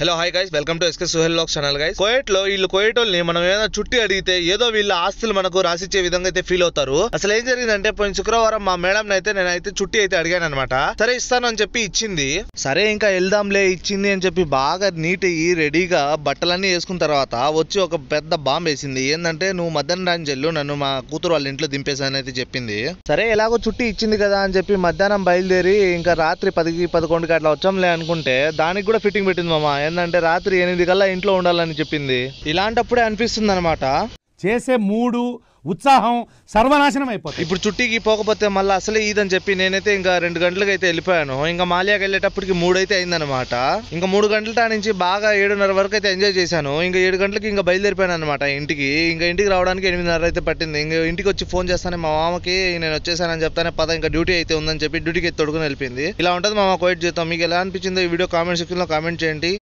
Hello hi guys, welcome to S K Suhel vlogs channel guys. కోయట్ లో వీళ్ళు కోయటోల్ని మనం ఏదైనా చుట్టి అడిగితే ఏదో వీళ్ళ ఆస్తులు మనకు రాసిచ్చే విధంగా అయితే ఫీల్ అవుతారు. అసలు ఏం జరిగిందంటే పోయిన శుక్రవారం మా మేడం అయితే నేనైతే చుట్టి అయితే అడిగాను అనమాట. సరే ఇస్తాను అని చెప్పి ఇచ్చింది. సరే ఇంకా వెళ్దాంలే ఇచ్చింది అని చెప్పి బాగా నీట్ అయ్యి రెడీగా బట్టలన్నీ వేసుకున్న తర్వాత వచ్చి ఒక పెద్ద బాంబు వేసింది. ఏంటంటే నువ్వు మధ్యాహ్నం రాని చెల్లు నన్ను మా కూతురు వాళ్ళ ఇంట్లో దింపేసాని అయితే చెప్పింది. సరే ఎలాగో చుట్టి ఇచ్చింది కదా అని చెప్పి మధ్యాహ్నం బయలుదేరి ఇంకా రాత్రి 10-11కి అట్లా వచ్చాంలే అనుకుంటే దానికి కూడా ఫిట్టింగ్ పెట్టింది మామ. ఏంటంటే రాత్రి 8 కల్లా ఇంట్లో ఉండాలని చెప్పింది. ఇలాంటప్పుడే అనిపిస్తుంది అనమాట చేసే మూడు ఉత్సాహం సర్వనాశనం అయిపోతుంది. ఇప్పుడు చుట్టికి పోకపోతే మళ్ళీ అసలే ఈదని చెప్పి నేనైతే ఇంకా 2 గంటలకు అయితే వెళ్ళిపోయాను. ఇంకా మాలియాకి వెళ్ళేటప్పటికి 3 అయితే అయిందనమాట. ఇంకా 3 గంటల నుంచి బాగా 7:30 వరకు అయితే ఎంజాయ్ చేశాను. ఇంకా 7 గంటలకి ఇంకా బయలుదేరిపోయాను అనమాట ఇంటికి. ఇంకా ఇంటికి రావడానికి 8:30 అయితే పట్టింది. ఇంకా ఇంటికి వచ్చి ఫోన్ చేస్తానే మా మామకి నేను వచ్చేసానని చెప్తానే పద ఇంకా డ్యూటీ అయితే ఉందని చెప్పి డ్యూటీకి తొడుగుని వెళ్ళిపోయింది. ఇలా ఉంటుంది మామ కోవిడ్ జీవితం. మీకు ఎలా అనిపించిందో ఈ వీడియో కామెంట్ సెక్షన్ లో కామెంట్ చేయండి.